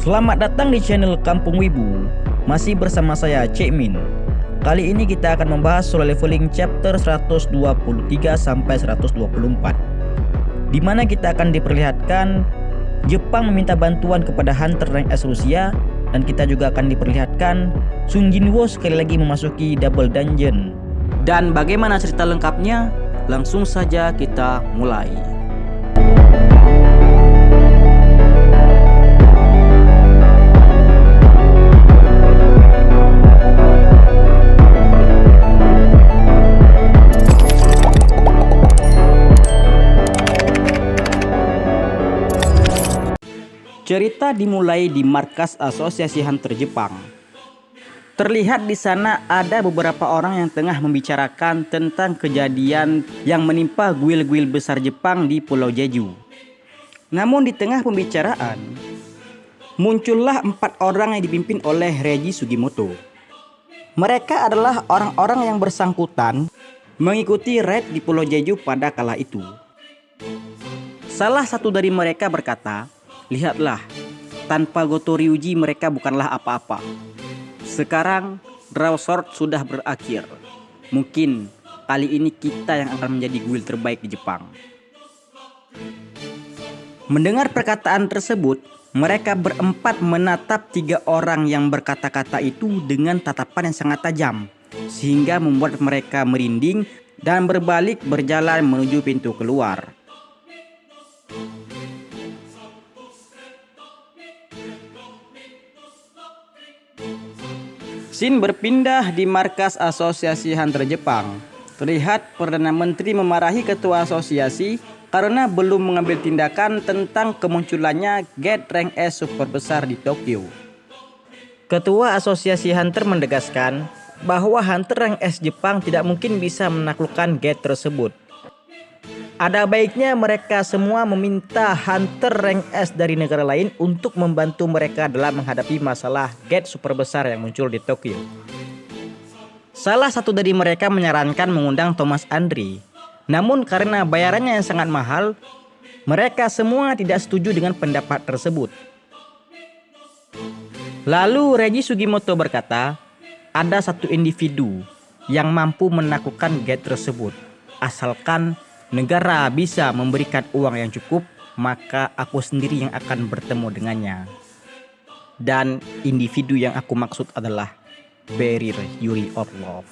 Selamat datang di channel Kampung Wibu. Masih bersama saya Cik Min. Kali ini kita akan membahas solo leveling chapter 123 sampai 124, di mana kita akan diperlihatkan Jepang meminta bantuan kepada hunter rank S Rusia, dan kita juga akan diperlihatkan Sung Jinwoo sekali lagi memasuki double dungeon. Dan bagaimana cerita lengkapnya? Langsung saja kita mulai. Cerita dimulai di markas Asosiasi Hunter Jepang. Terlihat di sana ada beberapa orang yang tengah membicarakan tentang kejadian yang menimpa guil-guil besar Jepang di Pulau Jeju. Namun di tengah pembicaraan, muncullah 4 orang yang dipimpin oleh Reiji Sugimoto. Mereka adalah orang-orang yang bersangkutan mengikuti raid di Pulau Jeju pada kala itu. Salah satu dari mereka berkata, "Lihatlah, tanpa Goto Ryuji mereka bukanlah apa-apa. Sekarang Draw Sword sudah berakhir. Mungkin kali ini kita yang akan menjadi guild terbaik di Jepang." Mendengar perkataan tersebut, mereka berempat menatap 3 orang yang berkata-kata itu dengan tatapan yang sangat tajam, sehingga membuat mereka merinding dan berbalik berjalan menuju pintu keluar. Scene berpindah di markas Asosiasi Hunter Jepang. Terlihat Perdana Menteri memarahi ketua asosiasi karena belum mengambil tindakan tentang kemunculannya gate rank S super besar di Tokyo. Ketua Asosiasi Hunter menegaskan bahwa Hunter rank S Jepang tidak mungkin bisa menaklukkan gate tersebut. Ada baiknya mereka semua meminta Hunter rank S dari negara lain untuk membantu mereka dalam menghadapi masalah gate super besar yang muncul di Tokyo. Salah satu dari mereka menyarankan mengundang Thomas Andre. Namun karena bayarannya yang sangat mahal, mereka semua tidak setuju dengan pendapat tersebut. Lalu Reiji Sugimoto berkata, ada satu individu yang mampu menaklukkan gate tersebut. Asalkan negara bisa memberikan uang yang cukup, maka aku sendiri yang akan bertemu dengannya. Dan individu yang aku maksud adalah Beryl Yuri Orlov.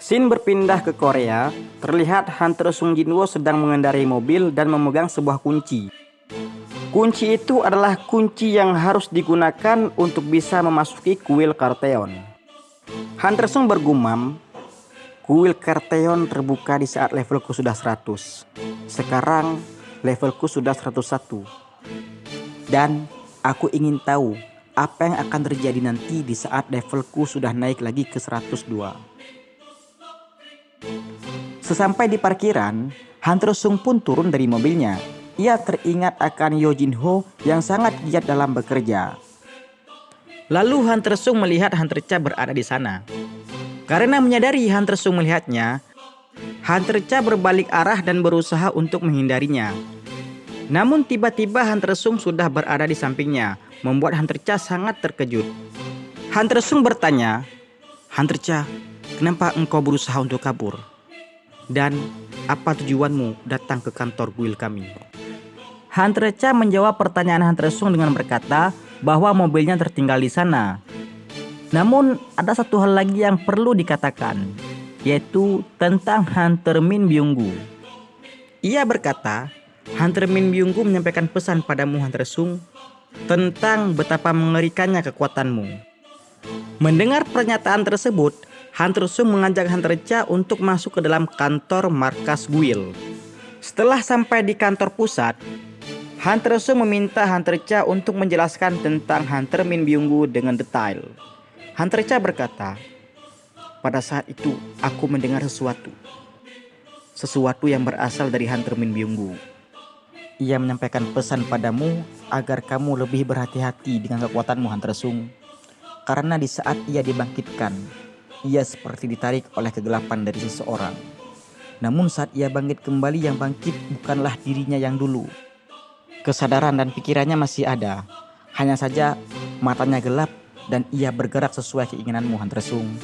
Scene berpindah ke Korea. Terlihat Hunter Sung Jinwoo sedang mengendarai mobil dan memegang sebuah kunci. Kunci itu adalah kunci yang harus digunakan untuk bisa memasuki kuil Karteon. Hunter Sung bergumam, "Kuil Karteon terbuka di saat levelku sudah 100. Sekarang levelku sudah 101. Dan aku ingin tahu apa yang akan terjadi nanti di saat levelku sudah naik lagi ke 102. Sesampai di parkiran, Hunter Sung pun turun dari mobilnya. Ia teringat akan Yo Jin Ho yang sangat giat dalam bekerja. Lalu Hunter Sung melihat Hunter Cha berada di sana. Karena menyadari Hunter Sung melihatnya, Hunter Cha berbalik arah dan berusaha untuk menghindarinya. Namun tiba-tiba Hunter Sung sudah berada di sampingnya, membuat Hunter Cha sangat terkejut. Hunter Sung bertanya, "Hunter Cha, kenapa engkau berusaha untuk kabur? Dan apa tujuanmu datang ke kantor guild kami?" Hunter Cha menjawab pertanyaan Hunter Sung dengan berkata bahwa mobilnya tertinggal di sana. Namun ada satu hal lagi yang perlu dikatakan, yaitu tentang Hunter Min Byung-gu. Ia berkata, Hunter Min Byung-gu menyampaikan pesan padamu Hunter Sung tentang betapa mengerikannya kekuatanmu. Mendengar pernyataan tersebut, Hunter Sung mengajak Hunter Cha untuk masuk ke dalam kantor markas guild. Setelah sampai di kantor pusat, Hunter Sung meminta Hunter Cha untuk menjelaskan tentang Hunter Min Byung-gu dengan detail. Hunter Cha berkata, "Pada saat itu aku mendengar sesuatu yang berasal dari Hunter Min Byung-gu. Ia menyampaikan pesan padamu agar kamu lebih berhati-hati dengan kekuatanmu Hunter Sung. Karena di saat ia dibangkitkan, ia seperti ditarik oleh kegelapan dari seseorang. Namun saat ia bangkit kembali, yang bangkit bukanlah dirinya yang dulu. Kesadaran dan pikirannya masih ada. Hanya saja matanya gelap dan ia bergerak sesuai keinginanmu, Han Tresung.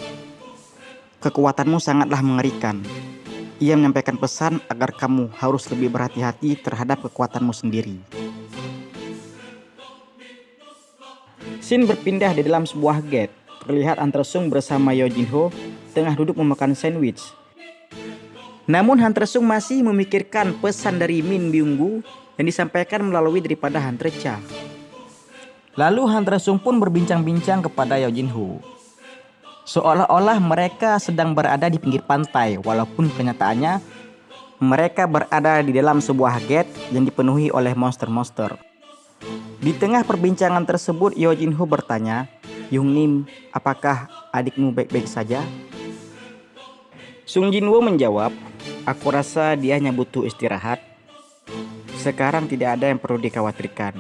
Kekuatanmu sangatlah mengerikan. Ia menyampaikan pesan agar kamu harus lebih berhati-hati terhadap kekuatanmu sendiri. Scene berpindah di dalam sebuah gate. Terlihat Han Tresung bersama Yo Jin Ho tengah duduk memakan sandwich. Namun Han Tresung masih memikirkan pesan dari Min Byung Gu yang disampaikan melalui daripada Han Trecha. Lalu Han Tresung pun berbincang-bincang kepada Yo Jin Ho. Seolah-olah mereka sedang berada di pinggir pantai, walaupun kenyataannya mereka berada di dalam sebuah gate yang dipenuhi oleh monster-monster. Di tengah perbincangan tersebut, Yo Jin Ho bertanya, "Yung Nim, apakah adikmu baik-baik saja?" Sung Jin Woo menjawab, "Aku rasa dia hanya butuh istirahat. Sekarang tidak ada yang perlu dikhawatirkan.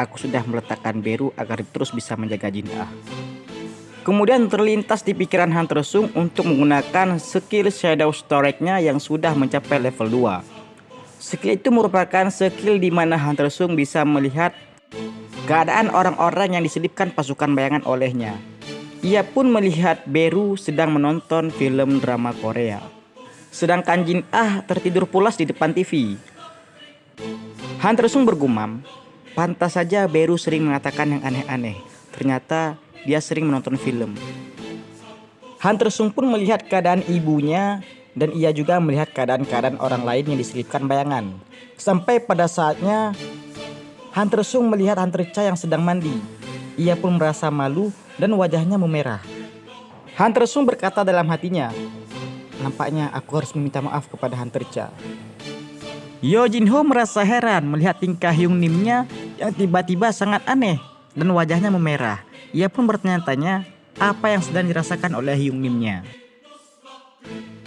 Aku sudah meletakkan Beru agar terus bisa menjaga Jin Ah." Kemudian terlintas di pikiran Han Tresung untuk menggunakan skill Shadow Storage-nya yang sudah mencapai level 2. Skill itu merupakan skill di mana Han Tresung bisa melihat keadaan orang-orang yang diselipkan pasukan bayangan olehnya. Ia pun melihat Beru sedang menonton film drama Korea. Sedangkan Jin Ah tertidur pulas di depan TV. Han Tresung bergumam, pantas saja Beru sering mengatakan yang aneh-aneh. Ternyata dia sering menonton film. Han Tresung pun melihat keadaan ibunya dan ia juga melihat keadaan-keadaan orang lain yang diselipkan bayangan. Sampai pada saatnya Han Tresung melihat Han Trecha yang sedang mandi. Ia pun merasa malu dan wajahnya memerah. Han Tresung berkata dalam hatinya, "Nampaknya aku harus meminta maaf kepada Han Trecha." Yo Jin Ho merasa heran melihat tingkah Hyung Nimnya yang tiba-tiba sangat aneh dan wajahnya memerah. Ia pun bertanya-tanya apa yang sedang dirasakan oleh Hyung Nimnya.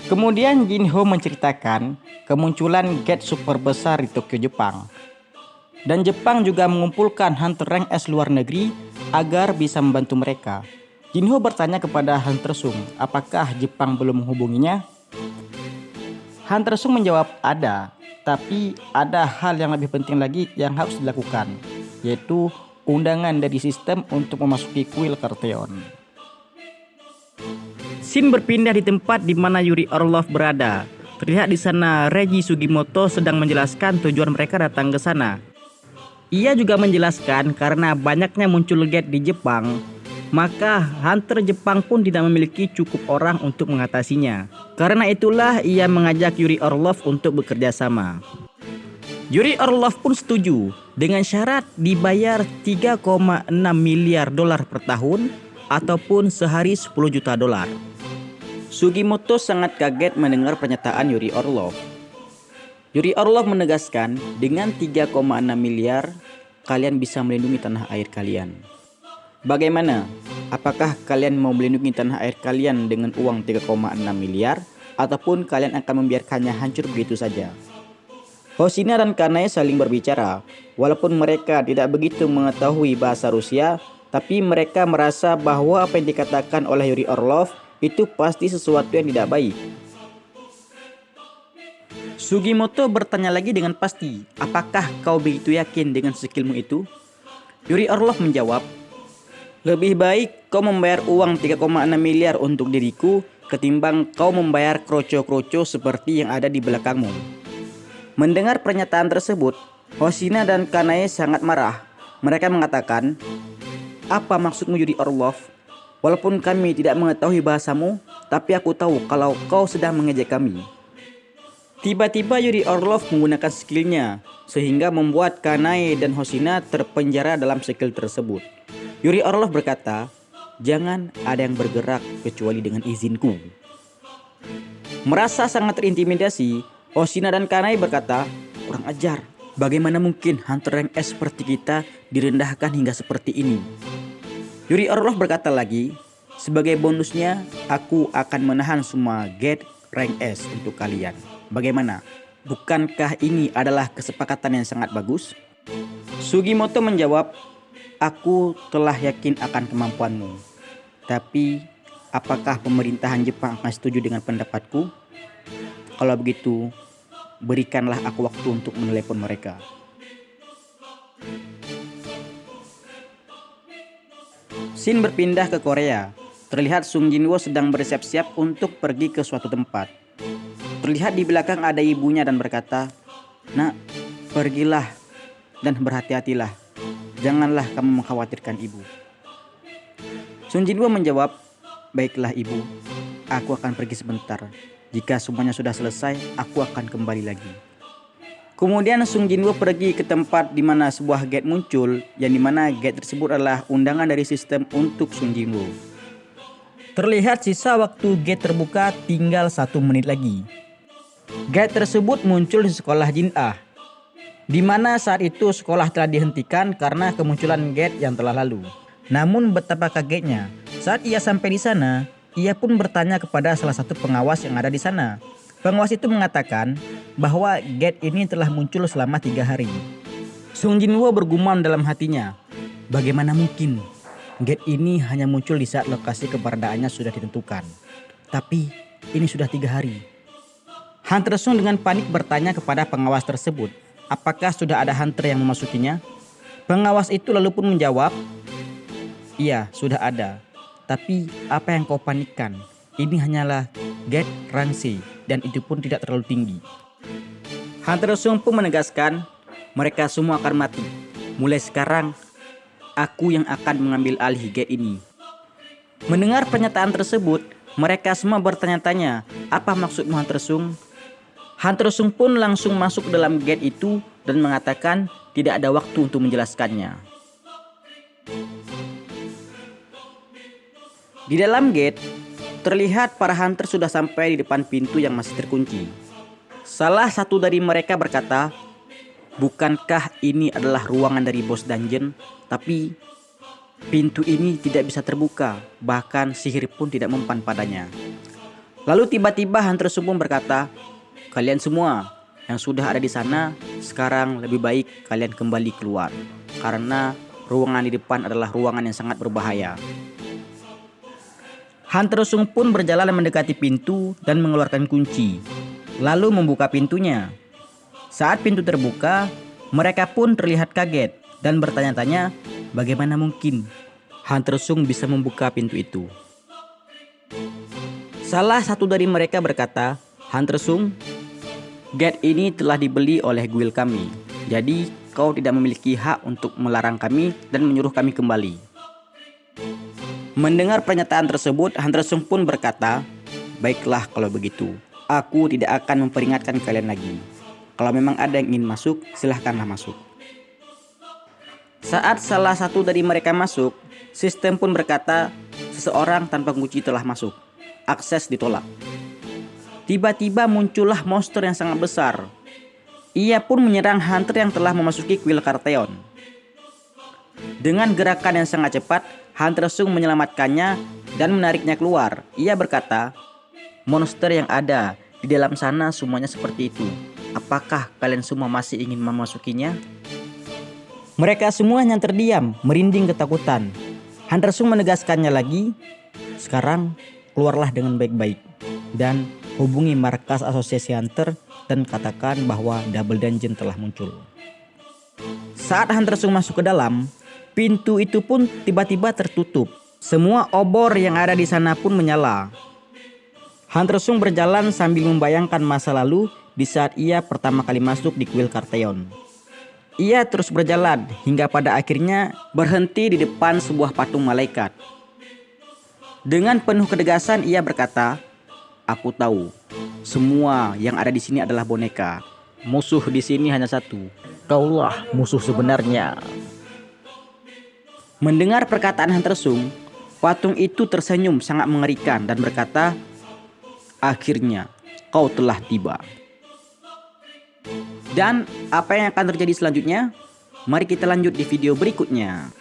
Kemudian Jin Ho menceritakan kemunculan gate super besar di Tokyo, Jepang. Dan Jepang juga mengumpulkan hunter rank S luar negeri agar bisa membantu mereka. Jin Ho bertanya kepada Han Tresung, apakah Jepang belum menghubunginya? Han Tresung menjawab, ada, tapi ada hal yang lebih penting lagi yang harus dilakukan, yaitu undangan dari sistem untuk memasuki kuil Karteon. Scene berpindah di tempat di mana Yuri Orlov berada. Terlihat di sana Reiji Sugimoto sedang menjelaskan tujuan mereka datang ke sana. Ia juga menjelaskan karena banyaknya muncul gate di Jepang, maka hunter Jepang pun tidak memiliki cukup orang untuk mengatasinya. Karena itulah ia mengajak Yuri Orlov untuk bekerja sama. Yuri Orlov pun setuju dengan syarat dibayar 3,6 miliar dolar per tahun ataupun sehari 10 juta dolar. Sugimoto sangat kaget mendengar pernyataan Yuri Orlov. Yuri Orlov menegaskan, dengan 3,6 miliar, kalian bisa melindungi tanah air kalian. Bagaimana? Apakah kalian mau melindungi tanah air kalian dengan uang 3,6 miliar? Ataupun kalian akan membiarkannya hancur begitu saja? Hoshina dan Kanae saling berbicara. Walaupun mereka tidak begitu mengetahui bahasa Rusia, tapi mereka merasa bahwa apa yang dikatakan oleh Yuri Orlov itu pasti sesuatu yang tidak baik. Sugimoto bertanya lagi dengan pasti, apakah kau begitu yakin dengan skillmu itu? Yuri Orlov menjawab, lebih baik kau membayar uang 3,6 miliar untuk diriku ketimbang kau membayar kroco-kroco seperti yang ada di belakangmu. Mendengar pernyataan tersebut, Hoshina dan Kanae sangat marah. Mereka mengatakan, apa maksudmu Yuri Orlov? Walaupun kami tidak mengetahui bahasamu, tapi aku tahu kalau kau sedang mengejek kami. Tiba-tiba Yuri Orlov menggunakan skillnya, sehingga membuat Kanae dan Hoshina terpenjara dalam skill tersebut. Yuri Orlov berkata, jangan ada yang bergerak kecuali dengan izinku. Merasa sangat terintimidasi, Hoshina dan Kanae berkata, kurang ajar, bagaimana mungkin hunter rank S seperti kita direndahkan hingga seperti ini? Yuri Orlov berkata lagi, sebagai bonusnya aku akan menahan semua gate rank S untuk kalian. Bagaimana? Bukankah ini adalah kesepakatan yang sangat bagus? Sugimoto menjawab, aku telah yakin akan kemampuanmu. Tapi apakah pemerintahan Jepang akan setuju dengan pendapatku? Kalau begitu, berikanlah aku waktu untuk menelepon mereka. Scene berpindah ke Korea. Terlihat Sung Jinwoo sedang bersiap-siap untuk pergi ke suatu tempat. Terlihat di belakang ada ibunya dan berkata, "Nak, pergilah dan berhati-hatilah. Janganlah kamu mengkhawatirkan ibu." Sung Jinwoo menjawab, "Baiklah ibu, aku akan pergi sebentar. Jika semuanya sudah selesai, aku akan kembali lagi." Kemudian Sung Jinwoo pergi ke tempat di mana sebuah gate muncul, yang dimana gate tersebut adalah undangan dari sistem untuk Sung Jinwoo. Terlihat sisa waktu gate terbuka tinggal 1 menit lagi. Gate tersebut muncul di sekolah Jin Ah, di mana saat itu sekolah telah dihentikan karena kemunculan gate yang telah lalu. Namun betapa kagetnya, saat ia sampai di sana, ia pun bertanya kepada salah satu pengawas yang ada di sana. Pengawas itu mengatakan bahwa gate ini telah muncul selama 3 hari. Sung Jinwoo bergumam dalam hatinya, bagaimana mungkin gate ini hanya muncul di saat lokasi keberadaannya sudah ditentukan. Tapi ini sudah 3 hari. Hunter Sung dengan panik bertanya kepada pengawas tersebut, apakah sudah ada hunter yang memasukinya? Pengawas itu lalu pun menjawab, iya sudah ada. Tapi apa yang kau panikkan? Ini hanyalah gate rangsi dan itu pun tidak terlalu tinggi. Hunter Sung pun menegaskan, mereka semua akan mati. Mulai sekarang, aku yang akan mengambil alih gate ini. Mendengar pernyataan tersebut, mereka semua bertanya-tanya, apa maksudmu Hunter Sung? Hunter Sung pun langsung masuk ke dalam gate itu dan mengatakan tidak ada waktu untuk menjelaskannya. Di dalam gate, terlihat para hunter sudah sampai di depan pintu yang masih terkunci. Salah satu dari mereka berkata, bukankah ini adalah ruangan dari bos dungeon? Tapi pintu ini tidak bisa terbuka, bahkan sihir pun tidak mempan padanya. Lalu tiba-tiba Hunter Sung pun berkata, kalian semua yang sudah ada di sana, sekarang lebih baik kalian kembali keluar. Karena ruangan di depan adalah ruangan yang sangat berbahaya. Hunter Sung pun berjalan mendekati pintu dan mengeluarkan kunci, lalu membuka pintunya. Saat pintu terbuka, mereka pun terlihat kaget dan bertanya-tanya bagaimana mungkin Hunter Sung bisa membuka pintu itu. Salah satu dari mereka berkata, Hunter Sung, gate ini telah dibeli oleh guild kami, jadi kau tidak memiliki hak untuk melarang kami dan menyuruh kami kembali. Mendengar pernyataan tersebut, Hunter Sung pun berkata, baiklah kalau begitu, aku tidak akan memperingatkan kalian lagi. Kalau memang ada yang ingin masuk, silahkanlah masuk. Saat salah satu dari mereka masuk, sistem pun berkata, seseorang tanpa kunci telah masuk. Akses ditolak. Tiba-tiba muncullah monster yang sangat besar. Ia pun menyerang hunter yang telah memasuki kuil Karteon. Dengan gerakan yang sangat cepat, Hunter Sung menyelamatkannya dan menariknya keluar. Ia berkata, monster yang ada di dalam sana semuanya seperti itu. Apakah kalian semua masih ingin memasukinya? Mereka semua hanya terdiam, merinding ketakutan. Hunter Sung menegaskannya lagi, sekarang keluarlah dengan baik-baik dan hubungi markas asosiasi hunter dan katakan bahwa double dungeon telah muncul. Saat Hunter Sung masuk ke dalam, pintu itu pun tiba-tiba tertutup. Semua obor yang ada di sana pun menyala. Hunter Sung berjalan sambil membayangkan masa lalu di saat ia pertama kali masuk di kuil Karteon. Ia terus berjalan hingga pada akhirnya berhenti di depan sebuah patung malaikat. Dengan penuh ketegasan ia berkata, aku tahu, semua yang ada di sini adalah boneka. Musuh di sini hanya satu. Kaulah musuh sebenarnya. Mendengar perkataan Hunter Sung, patung itu tersenyum sangat mengerikan dan berkata, akhirnya kau telah tiba. Dan apa yang akan terjadi selanjutnya? Mari kita lanjut di video berikutnya.